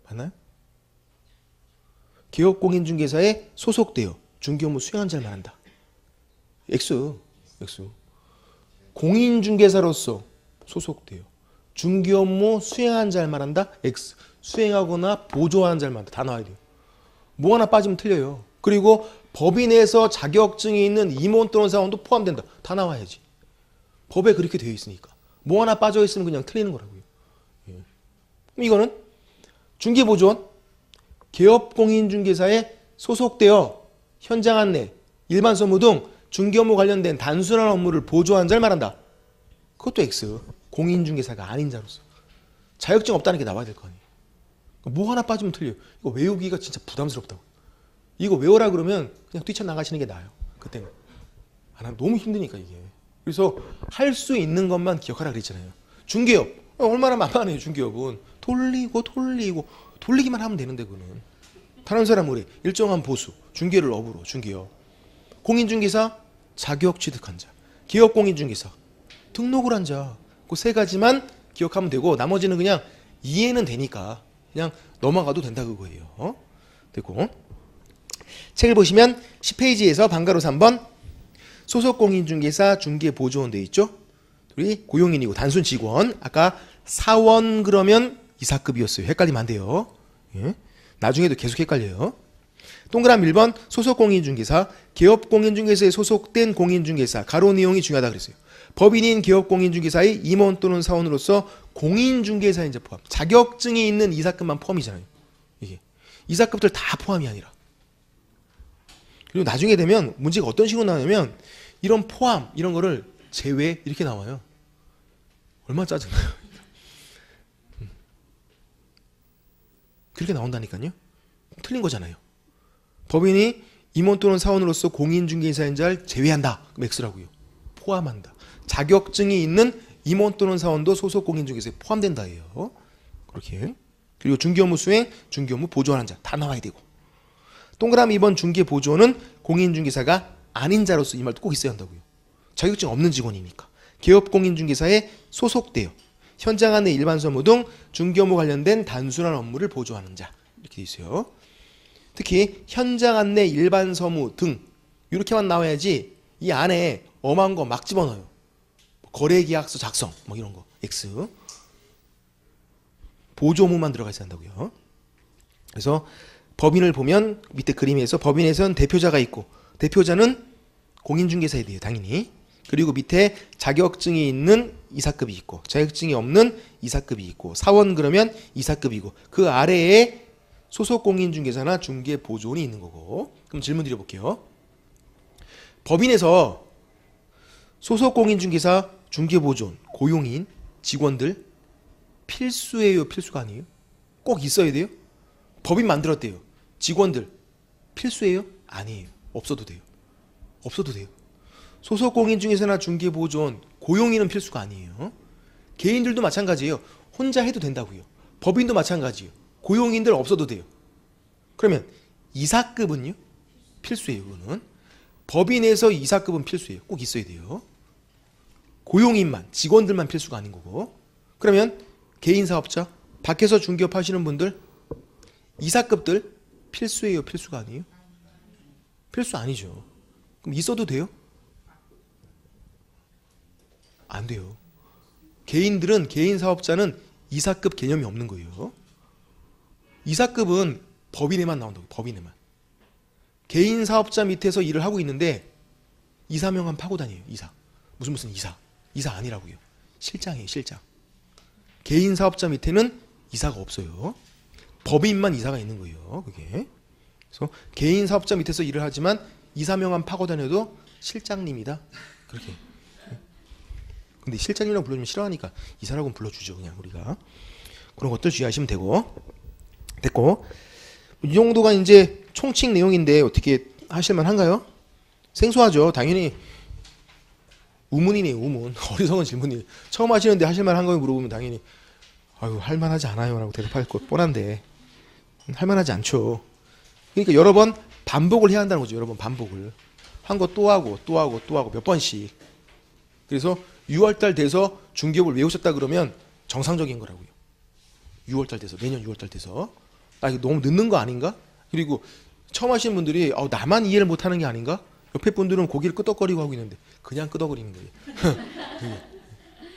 맞나요? 개업공인중개사에 소속되어 중개업무 수행하는 자를 말한다. X. 공인중개사로서 소속되어 중개업무 수행하는 자를 말한다. X. 수행하거나 보조하는 자를 말한다. 다 나와야 돼요. 뭐 하나 빠지면 틀려요. 그리고 법인에서 자격증이 있는 임원 또는 사원도 포함된다. 다 나와야지. 법에 그렇게 되어 있으니까. 뭐 하나 빠져 있으면 그냥 틀리는 거라고요. 예. 그럼 이거는 중개보조원 개업공인중개사에 소속되어 현장 안내, 일반 서무 등 중개업무 관련된 단순한 업무를 보조하는 자를 말한다. 그것도 X. 공인중개사가 아닌 자로서. 자격증 없다는 게 나와야 될 거 아니에요. 뭐 하나 빠지면 틀려요. 이거 외우기가 진짜 부담스럽다고. 이거 외워라 그러면 그냥 뛰쳐나가시는 게 나아요. 그때는. 너무 힘드니까 이게. 그래서 할 수 있는 것만 기억하라 그랬잖아요. 중개업. 얼마나 만만해요. 중개업은. 돌리기만 하면 되는데 그거는. 다른 사람은 그래. 일정한 보수. 중개를 업으로. 중개업. 공인중개사 자격 취득한 자. 기업공인중개사 등록을 한 자. 그 세 가지만 기억하면 되고 나머지는 그냥 이해는 되니까 그냥 넘어가도 된다 그거예요. 됐고. 책을 보시면 10페이지에서 방가로 3번 소속공인중개사 중개보조원 돼 있죠. 둘이 고용인이고 단순 직원. 아까 사원 그러면 이사급이었어요. 헷갈리면 안 돼요. 예. 나중에도 계속 헷갈려요. 동그라미 1번 소속공인중개사 개업공인중개사에 소속된 공인중개사 가로 내용이 중요하다 그랬어요. 법인인 개업공인중개사의 임원 또는 사원으로서 공인중개사인 자 포함. 자격증이 있는 이사급만 포함이잖아요. 이게 이사급들 다 포함이 아니라. 그리고 나중에 되면 문제가 어떤 식으로 나오냐면 이런 포함 이런 거를 제외 이렇게 나와요. 얼마나 짜증나요. 그렇게 나온다니까요. 틀린 거잖아요. 법인이 임원 또는 사원으로서 공인중개사인 자를 제외한다. 그럼 X라고요. 포함한다. 자격증이 있는 임원 또는 사원도 소속 공인중개사에 포함된다예요. 그렇게. 그리고 중개업무 수행, 중개업무 보조하는 자 다 나와야 되고. 동그라미 2번 중개보조원은 공인중개사가 아닌 자로서 이 말도 꼭 있어야 한다고요. 자격증 없는 직원이니까. 개업공인중개사에 소속되어 현장 안내 일반 서무 등 중개업무 관련된 단순한 업무를 보조하는 자 이렇게 돼 있어요. 특히 현장 안내 일반 서무 등 이렇게만 나와야지 이 안에 엄한 거 막 집어넣어요. 거래계약서 작성 뭐 이런 거 X. 보조업무만 들어가 있어야 한다고요. 그래서 법인을 보면 밑에 그림에서 법인에선 대표자가 있고 대표자는 공인중개사에 대해요. 당연히. 그리고 밑에 자격증이 있는 이사급이 있고 자격증이 없는 이사급이 있고 사원 그러면 이사급이고 그 아래에 소속 공인중개사나 중개보조원이 있는 거고. 그럼 질문 드려볼게요. 법인에서 소속 공인중개사, 중개보조원, 고용인, 직원들 필수예요? 필수가 아니에요? 꼭 있어야 돼요? 법인 만들었대요. 직원들 필수예요? 아니에요. 없어도 돼요. 없어도 돼요. 소속 공인중개사나 중개보조원, 고용인은 필수가 아니에요. 개인들도 마찬가지예요. 혼자 해도 된다고요. 법인도 마찬가지예요. 고용인들 없어도 돼요. 그러면 이사급은요? 필수예요. 그거는. 법인에서 이사급은 필수예요. 꼭 있어야 돼요. 고용인만, 직원들만 필수가 아닌 거고. 그러면 개인 사업자, 밖에서 중개업 하시는 분들, 이사급들 필수예요, 필수가 아니에요? 필수 아니죠. 그럼 있어도 돼요? 안 돼요. 개인들은, 개인 사업자는 이사급 개념이 없는 거예요. 이사급은 법인에만 나온다고, 법인에만. 개인 사업자 밑에서 일을 하고 있는데 이사명함 파고 다녀요. 이사. 무슨 이사. 이사 아니라고요. 실장이에요. 실장. 개인 사업자 밑에는 이사가 없어요. 법인만 이사가 있는 거예요. 그게. 그래서 개인 사업자 밑에서 일을 하지만 이사명함 파고 다녀도 실장님이다. 그렇게. 근데 실장님이라고 불러주면 싫어하니까 이사라고 불러주죠. 그냥 우리가. 그런 것들 주의하시면 되고. 됐고. 이 정도가 이제 총칙 내용인데 어떻게 하실만 한가요? 생소하죠. 당연히 우문이네요. 우문. 어리석은 질문이. 처음 하시는데 하실만 한 거에 물어보면 당연히 아유 할만하지 않아요 라고 대답할 것 뻔한데 할만하지 않죠. 그러니까 여러 번 반복을 해야 한다는 거죠. 여러 번 반복을. 한 거 또 하고 또 하고 또 하고 몇 번씩. 그래서 6월달 돼서 중개업을 외우셨다 그러면 정상적인 거라고요. 6월달 돼서 내년 6월달 돼서 아 이거 너무 늦는 거 아닌가? 그리고 처음 하시는 분들이 나만 이해를 못하는 게 아닌가? 옆에 분들은 고개를 끄덕거리고 하고 있는데 그냥 끄덕거리는 거예요.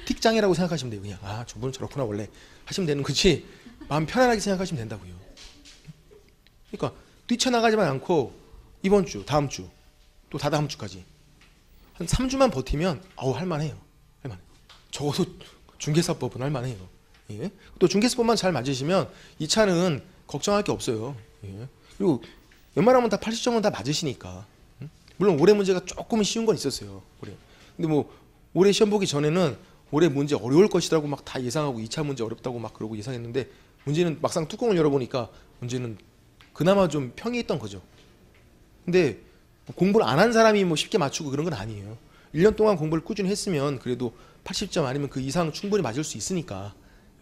틱장애라고 생각하시면 돼요. 그냥 아 저분은 저렇구나 원래 하시면 되는 거지 마음 편안하게 생각하시면 된다고요. 그러니까 뛰쳐나가지만 않고 이번 주, 다음 주, 또 다다음 주까지 한 3주만 버티면 할만해요. 할만해. 적어도 중개사법은 할만해요. 예. 또 중개사법만 잘 맞으시면 이 차는 걱정할 게 없어요. 예. 그리고 웬만하면 다 80점은 다 맞으시니까. 물론 올해 문제가 조금은 쉬운 건 있었어요. 올해. 근데 뭐 올해 시험 보기 전에는 올해 문제 어려울 것이라고 막 다 예상하고 2차 문제 어렵다고 막 그러고 예상했는데 문제는 막상 뚜껑을 열어보니까 문제는 그나마 좀 평이했던 거죠. 근데 공부를 안 한 사람이 뭐 쉽게 맞추고 그런 건 아니에요. 1년 동안 공부를 꾸준히 했으면 그래도 80점 아니면 그 이상 충분히 맞을 수 있으니까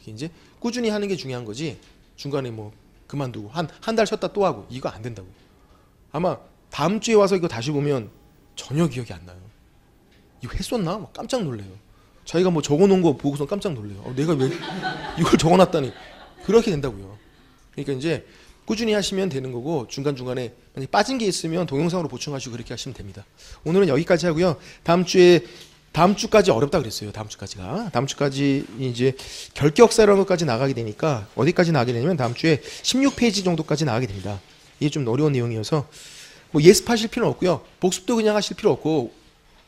이제 꾸준히 하는 게 중요한 거지 중간에 뭐 그만두고 한 달 쉬었다 또 하고 이거 안 된다고. 아마 다음 주에 와서 이거 다시 보면 전혀 기억이 안 나요. 이거 했었나? 막 깜짝 놀래요. 자기가 뭐 적어놓은 거 보고서 깜짝 놀래요. 내가 왜 이걸 적어놨다니. 그렇게 된다고요. 그러니까 이제 꾸준히 하시면 되는 거고 중간중간에 만약 빠진 게 있으면 동영상으로 보충하시고 그렇게 하시면 됩니다. 오늘은 여기까지 하고요. 다음 주까지 어렵다 그랬어요. 다음 주까지 이제 결격사라는 것까지 나가게 되니까 어디까지 나가게 되냐면 다음 주에 16페이지 정도까지 나가게 됩니다. 이게 좀 어려운 내용이어서 뭐 예습하실 필요는 없고요. 복습도 그냥 하실 필요 없고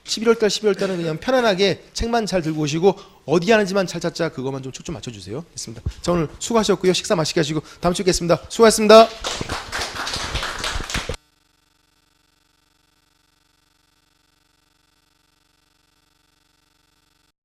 11월달, 12월달은 그냥 편안하게 책만 잘 들고 오시고 어디 하는지만 잘 찾자 그것만 좀 초점 맞춰주세요. 됐습니다. 자 오늘 수고하셨고요. 식사 맛있게 하시고 다음 주에 뵙겠습니다. 수고하셨습니다.